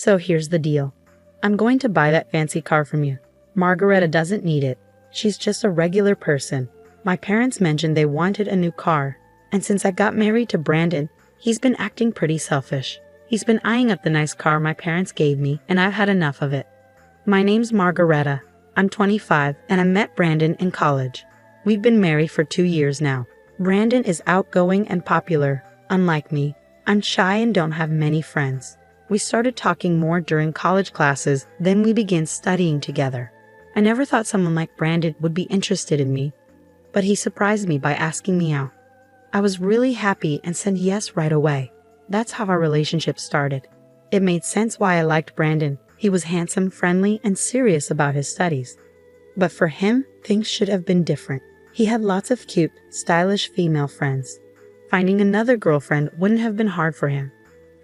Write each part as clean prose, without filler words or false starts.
So here's the deal. I'm going to buy that fancy car from you. Margareta doesn't need it. She's just a regular person. My parents mentioned they wanted a new car, and since I got married to Brandon, he's been acting pretty selfish. He's been eyeing up the nice car my parents gave me, and I've had enough of it. My name's Margareta. I'm 25, and I met Brandon in college. We've been married for 2 years now. Brandon is outgoing and popular. Unlike me, I'm shy and don't have many friends. We started talking more during college classes, then we began studying together. I never thought someone like Brandon would be interested in me, but he surprised me by asking me out. I was really happy and said yes right away. That's how our relationship started. It made sense why I liked Brandon. He was handsome, friendly, and serious about his studies. But for him, things should have been different. He had lots of cute, stylish female friends. Finding another girlfriend wouldn't have been hard for him.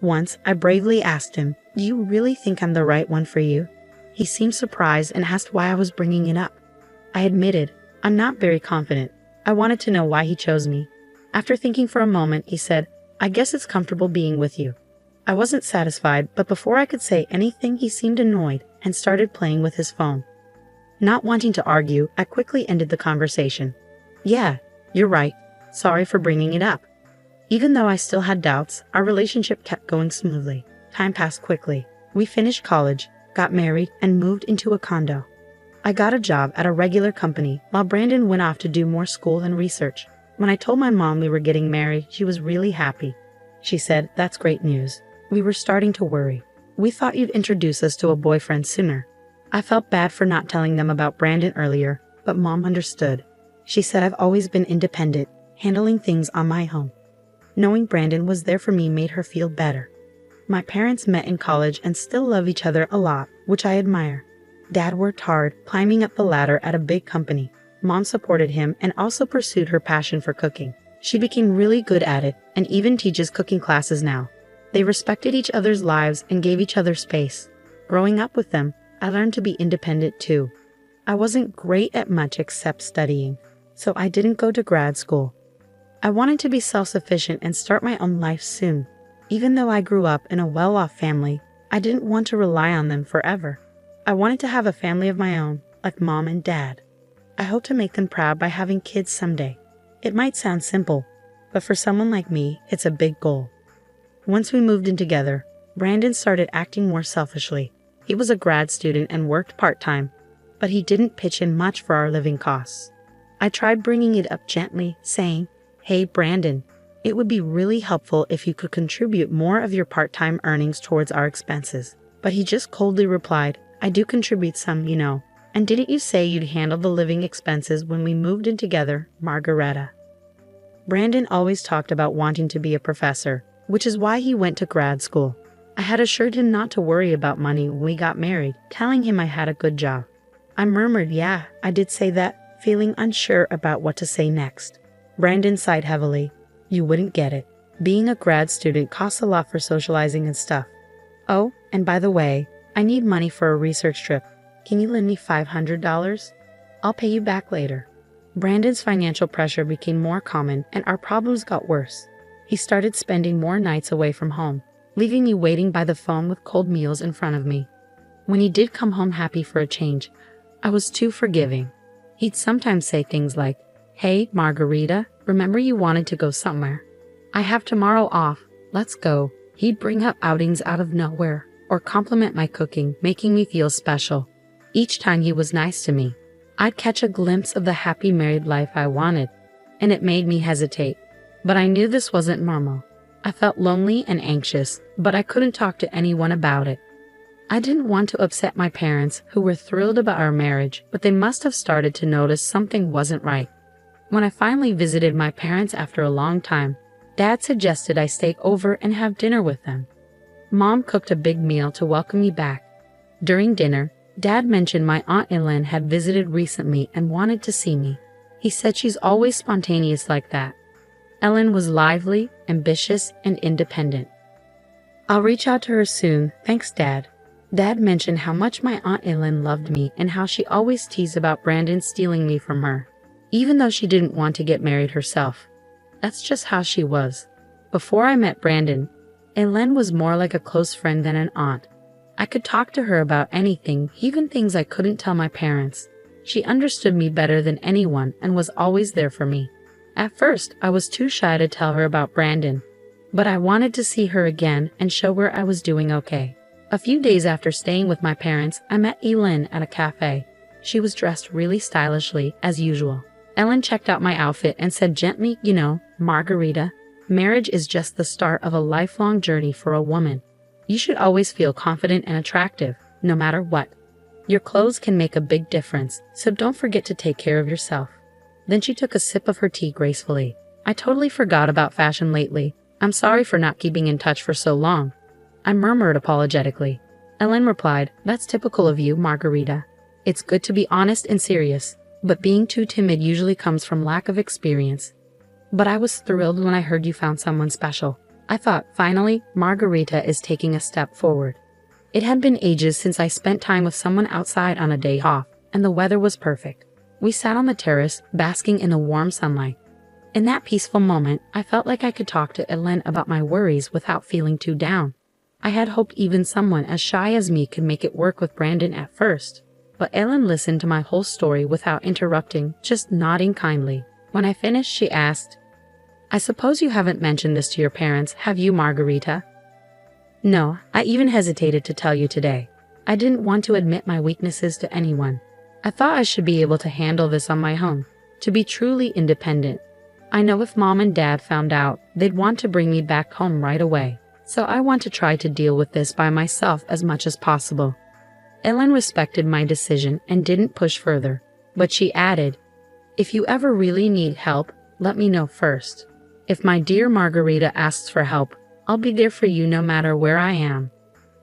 Once, I bravely asked him, "Do you really think I'm the right one for you?" He seemed surprised and asked why I was bringing it up. I admitted, I'm not very confident. I wanted to know why he chose me. After thinking for a moment, he said, "I guess it's comfortable being with you." I wasn't satisfied, but before I could say anything, he seemed annoyed and started playing with his phone. Not wanting to argue, I quickly ended the conversation. "Yeah, you're right. Sorry for bringing it up." Even though I still had doubts, our relationship kept going smoothly. Time passed quickly. We finished college, got married, and moved into a condo. I got a job at a regular company while Brandon went off to do more school and research. When I told my mom we were getting married, she was really happy. She said, "That's great news." We were starting to worry. "We thought you'd introduce us to a boyfriend sooner." I felt bad for not telling them about Brandon earlier, but Mom understood. She said I've always been independent, handling things on my own. Knowing Brandon was there for me made her feel better. My parents met in college and still love each other a lot, which I admire. Dad worked hard, climbing up the ladder at a big company. Mom supported him and also pursued her passion for cooking. She became really good at it and even teaches cooking classes now. They respected each other's lives and gave each other space. Growing up with them, I learned to be independent too. I wasn't great at much except studying, so I didn't go to grad school. I wanted to be self-sufficient and start my own life soon. Even though I grew up in a well-off family, I didn't want to rely on them forever. I wanted to have a family of my own, like Mom and Dad. I hope to make them proud by having kids someday. It might sound simple, but for someone like me, it's a big goal. Once we moved in together, Brandon started acting more selfishly. He was a grad student and worked part-time, but he didn't pitch in much for our living costs. I tried bringing it up gently, saying, "Hey, Brandon, it would be really helpful if you could contribute more of your part-time earnings towards our expenses." But he just coldly replied, "I do contribute some, you know. And didn't you say you'd handle the living expenses when we moved in together, Margareta?" Brandon always talked about wanting to be a professor, which is why he went to grad school. I had assured him not to worry about money when we got married, telling him I had a good job. I murmured, "Yeah, I did say that," feeling unsure about what to say next. Brandon sighed heavily. "You wouldn't get it. Being a grad student costs a lot for socializing and stuff. Oh, and by the way, I need money for a research trip. Can you lend me $500? I'll pay you back later." Brandon's financial pressure became more common and our problems got worse. He started spending more nights away from home, leaving me waiting by the phone with cold meals in front of me. When he did come home happy for a change, I was too forgiving. He'd sometimes say things like, "Hey, Margareta, remember you wanted to go somewhere? I have tomorrow off. Let's go." He'd bring up outings out of nowhere or compliment my cooking, making me feel special. Each time he was nice to me, I'd catch a glimpse of the happy married life I wanted, and it made me hesitate. But I knew this wasn't normal. I felt lonely and anxious, but I couldn't talk to anyone about it. I didn't want to upset my parents, who were thrilled about our marriage, but they must have started to notice something wasn't right. When I finally visited my parents after a long time, Dad suggested I stay over and have dinner with them. Mom cooked a big meal to welcome me back. During dinner, Dad mentioned my Aunt Ellen had visited recently and wanted to see me. He said she's always spontaneous like that. Ellen was lively, ambitious, and independent. "I'll reach out to her soon, thanks, Dad." Dad mentioned how much my Aunt Ellen loved me and how she always teased about Brandon stealing me from her, even though she didn't want to get married herself. That's just how she was. Before I met Brandon, Ellen was more like a close friend than an aunt. I could talk to her about anything, even things I couldn't tell my parents. She understood me better than anyone and was always there for me. At first, I was too shy to tell her about Brandon, but I wanted to see her again and show her I was doing okay. A few days after staying with my parents, I met Ellen at a cafe. She was dressed really stylishly, as usual. Ellen checked out my outfit and said gently, "You know, Margarita, marriage is just the start of a lifelong journey for a woman. You should always feel confident and attractive, no matter what. Your clothes can make a big difference, so don't forget to take care of yourself." Then she took a sip of her tea gracefully. "I totally forgot about fashion lately. I'm sorry for not keeping in touch for so long," I murmured apologetically. Ellen replied, "That's typical of you, Margarita. It's good to be honest and serious, but being too timid usually comes from lack of experience. But I was thrilled when I heard you found someone special. I thought, finally, Margarita is taking a step forward." It had been ages since I spent time with someone outside on a day off, and the weather was perfect. We sat on the terrace, basking in the warm sunlight. In that peaceful moment, I felt like I could talk to Ellen about my worries without feeling too down. I had hoped even someone as shy as me could make it work with Brandon at first. But Ellen listened to my whole story without interrupting, just nodding kindly. When I finished, she asked, "I suppose you haven't mentioned this to your parents, have you, Margarita?" "No, I even hesitated to tell you today. I didn't want to admit my weaknesses to anyone. I thought I should be able to handle this on my own, to be truly independent. I know if Mom and Dad found out, they'd want to bring me back home right away. So I want to try to deal with this by myself as much as possible." Ellen respected my decision and didn't push further, but she added, "If you ever really need help, let me know first. If my dear Margarita asks for help, I'll be there for you no matter where I am."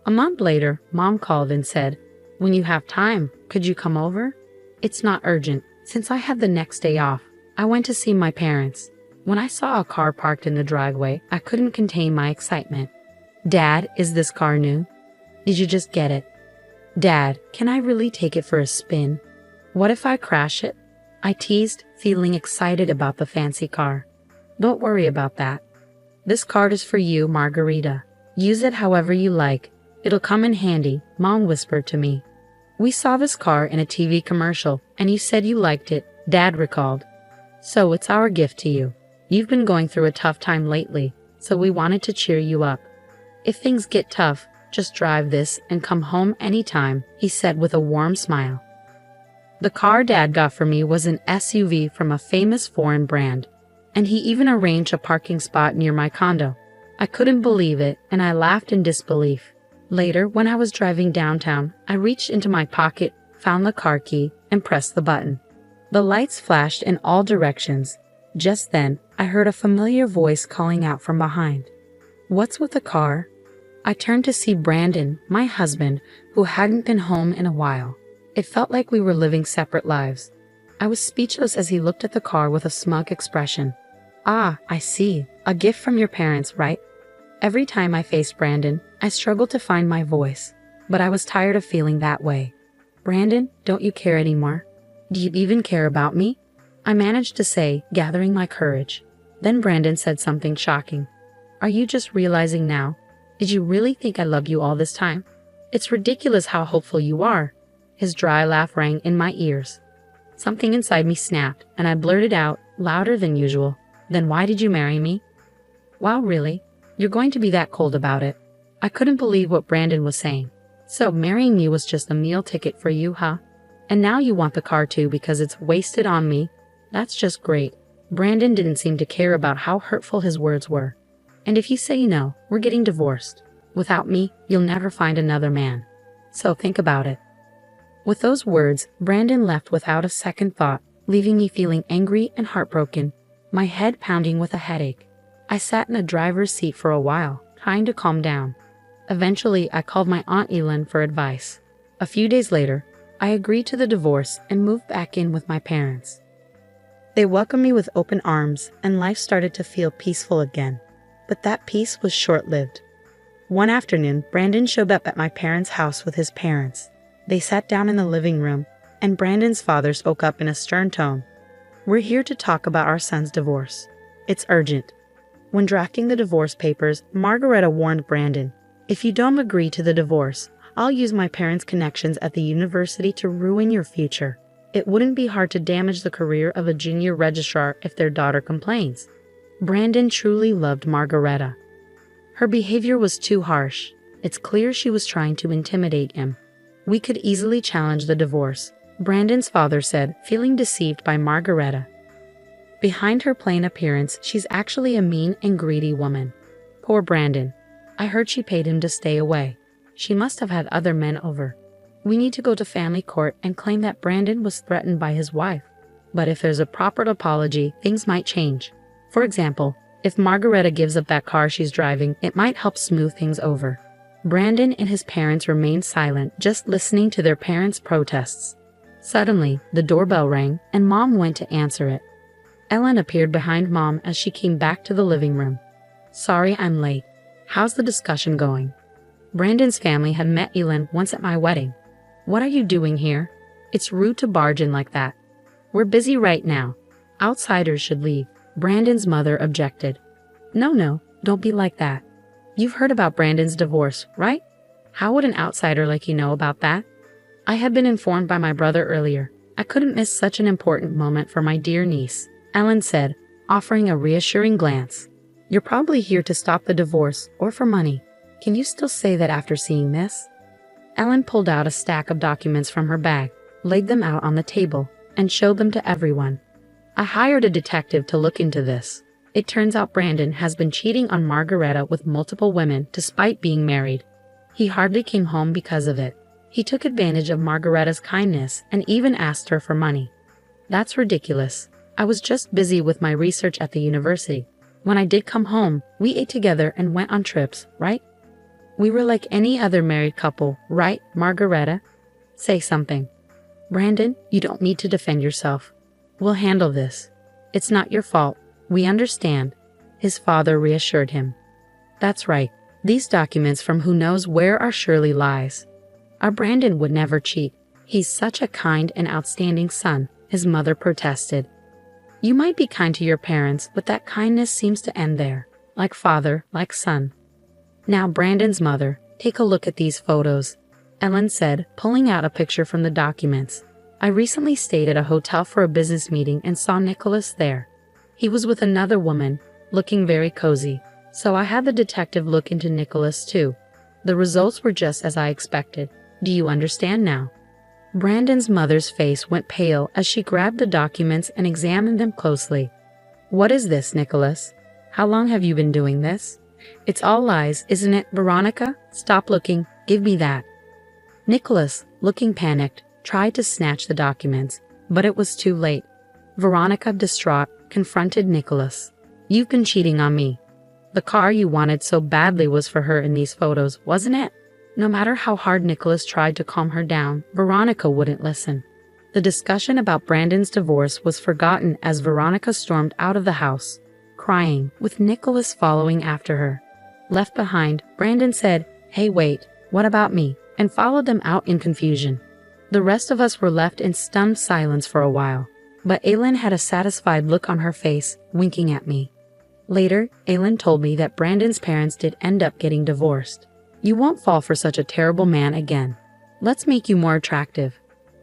A month later, Mom called and said, "When you have time, could you come over? It's not urgent. Since I had the next day off, I went to see my parents. When I saw a car parked in the driveway, I couldn't contain my excitement. 'Dad, is this car new? Did you just get it? Dad, can I really take it for a spin? What if I crash it?' I teased, feeling excited about the fancy car. 'Don't worry about that. This card is for you, Margarita. Use it however you like. It'll come in handy,' Mom whispered to me. We saw this car in a TV commercial, and you said you liked it," Dad recalled. "So it's our gift to you. You've been going through a tough time lately, so we wanted to cheer you up. If things get tough, just drive this and come home anytime," he said with a warm smile. The car Dad got for me was an SUV from a famous foreign brand, and he even arranged a parking spot near my condo. I couldn't believe it, and I laughed in disbelief. Later, when I was driving downtown, I reached into my pocket, found the car key, and pressed the button. The lights flashed in all directions. Just then, I heard a familiar voice calling out from behind. "What's with the car?" I turned to see Brandon, my husband, who hadn't been home in a while. It felt like we were living separate lives. I was speechless as he looked at the car with a smug expression. "Ah, I see. A gift from your parents, right?" Every time I faced Brandon, I struggled to find my voice, but I was tired of feeling that way. "Brandon, don't you care anymore? Do you even care about me?" I managed to say, gathering my courage. Then Brandon said something shocking. "Are you just realizing now? Did you really think I loved you all this time? It's ridiculous how hopeful you are." His dry laugh rang in my ears. Something inside me snapped, and I blurted out, louder than usual, "Then why did you marry me?" "Wow, really? You're going to be that cold about it?" I couldn't believe what Brandon was saying. "So marrying me was just a meal ticket for you, huh? And now you want the car too because it's wasted on me? That's just great." Brandon didn't seem to care about how hurtful his words were. "And if you say no, we're getting divorced. Without me, you'll never find another man. So think about it." With those words, Brandon left without a second thought, leaving me feeling angry and heartbroken, my head pounding with a headache. I sat in the driver's seat for a while, trying to calm down. Eventually, I called my Aunt Ellen for advice. A few days later, I agreed to the divorce and moved back in with my parents. They welcomed me with open arms, and life started to feel peaceful again. But that peace was short-lived. One afternoon, Brandon showed up at my parents' house with his parents. They sat down in the living room, and Brandon's father spoke up in a stern tone. "We're here to talk about our son's divorce. It's urgent." When drafting the divorce papers, Margareta warned Brandon, "If you don't agree to the divorce, I'll use my parents' connections at the university to ruin your future. It wouldn't be hard to damage the career of a junior registrar if their daughter complains. Brandon truly loved Margareta. Her behavior was too harsh. It's clear she was trying to intimidate him. We could easily challenge the divorce, Brandon's father said, feeling deceived by Margareta. Behind her plain appearance, she's actually a mean and greedy woman. Poor Brandon. I heard she paid him to stay away. She must have had other men over. We need to go to family court and claim that Brandon was threatened by his wife. But if there's a proper apology, things might change. For example, if Margareta gives up that car she's driving, it might help smooth things over. Brandon and his parents remained silent, just listening to their parents' protests. Suddenly, the doorbell rang, and Mom went to answer it. Ellen appeared behind Mom as she came back to the living room. Sorry I'm late. How's the discussion going? Brandon's family had met Ellen once at my wedding. What are you doing here? It's rude to barge in like that. We're busy right now. Outsiders should leave. Brandon's mother objected. No, don't be like that. You've heard about Brandon's divorce, right? How would an outsider like you know about that? I had been informed by my brother earlier. I couldn't miss such an important moment for my dear niece, Ellen said, offering a reassuring glance. You're probably here to stop the divorce or for money. Can you still say that after seeing this? Ellen pulled out a stack of documents from her bag, laid them out on the table, and showed them to everyone. I hired a detective to look into this. It turns out Brandon has been cheating on Margareta with multiple women despite being married. He hardly came home because of it. He took advantage of Margareta's kindness and even asked her for money. That's ridiculous. I was just busy with my research at the university. When I did come home, we ate together and went on trips, right? We were like any other married couple, right, Margareta? Say something. Brandon, you don't need to defend yourself. We'll handle this. It's not your fault. We understand. His father reassured him. That's right. These documents from who knows where are surely lies. Our Brandon would never cheat. He's such a kind and outstanding son, his mother protested. You might be kind to your parents, but that kindness seems to end there. Like father, like son. Now Brandon's mother, take a look at these photos, Ellen said, pulling out a picture from the documents. I recently stayed at a hotel for a business meeting and saw Nicholas there. He was with another woman, looking very cozy, so I had the detective look into Nicholas too. The results were just as I expected. Do you understand now? Brandon's mother's face went pale as she grabbed the documents and examined them closely. What is this, Nicholas? How long have you been doing this? It's all lies, isn't it, Veronica? Stop looking. Give me that. Nicholas, looking panicked, tried to snatch the documents, but it was too late. Veronica, distraught, confronted Nicholas. You've been cheating on me. The car you wanted so badly was for her in these photos, wasn't it? No matter how hard Nicholas tried to calm her down, Veronica wouldn't listen. The discussion about Brandon's divorce was forgotten as Veronica stormed out of the house, crying, with Nicholas following after her. Left behind, Brandon said, "Hey, wait, what about me?" and followed them out in confusion. The rest of us were left in stunned silence for a while, but Aylin had a satisfied look on her face, winking at me. Later, Aylin told me that Brandon's parents did end up getting divorced. You won't fall for such a terrible man again. Let's make you more attractive.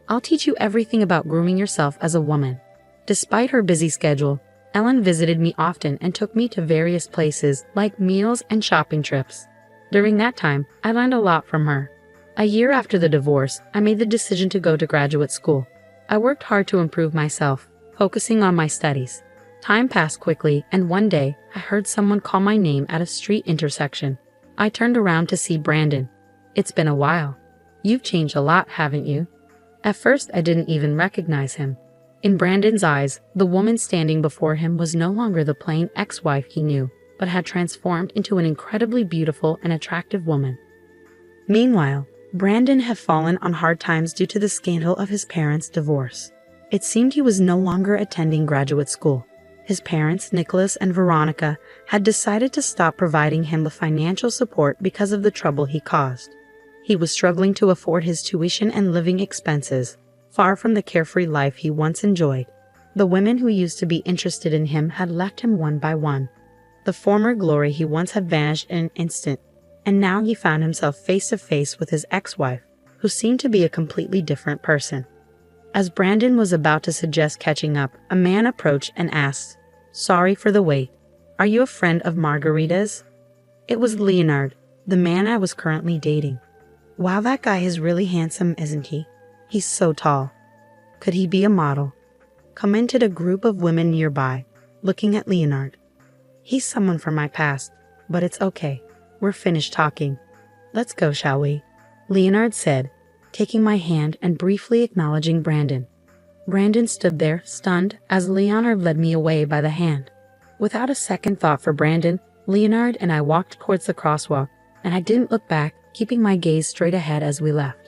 I'll teach you everything about grooming yourself as a woman. Despite her busy schedule, Ellen visited me often and took me to various places like meals and shopping trips. During that time, I learned a lot from her. A year after the divorce, I made the decision to go to graduate school. I worked hard to improve myself, focusing on my studies. Time passed quickly, and one day, I heard someone call my name at a street intersection. I turned around to see Brandon. It's been a while. You've changed a lot, haven't you? At first, I didn't even recognize him. In Brandon's eyes, the woman standing before him was no longer the plain ex-wife he knew, but had transformed into an incredibly beautiful and attractive woman. Meanwhile, Brandon had fallen on hard times due to the scandal of his parents' divorce. It seemed he was no longer attending graduate school. His parents, Nicholas and Veronica, had decided to stop providing him with financial support because of the trouble he caused. He was struggling to afford his tuition and living expenses, far from the carefree life he once enjoyed. The women who used to be interested in him had left him one by one. The former glory he once had vanished in an instant. And now he found himself face to face with his ex-wife, who seemed to be a completely different person. As Brandon was about to suggest catching up, a man approached and asked, "Sorry for the wait. Are you a friend of Margarita's?" It was Leonard, the man I was currently dating. Wow, that guy is really handsome, isn't he? He's so tall. Could he be a model? Commented a group of women nearby, looking at Leonard. He's someone from my past, but it's okay. We're finished talking. Let's go, shall we? Leonard said, taking my hand and briefly acknowledging Brandon. Brandon stood there, stunned, as Leonard led me away by the hand. Without a second thought for Brandon, Leonard and I walked towards the crosswalk, and I didn't look back, keeping my gaze straight ahead as we left.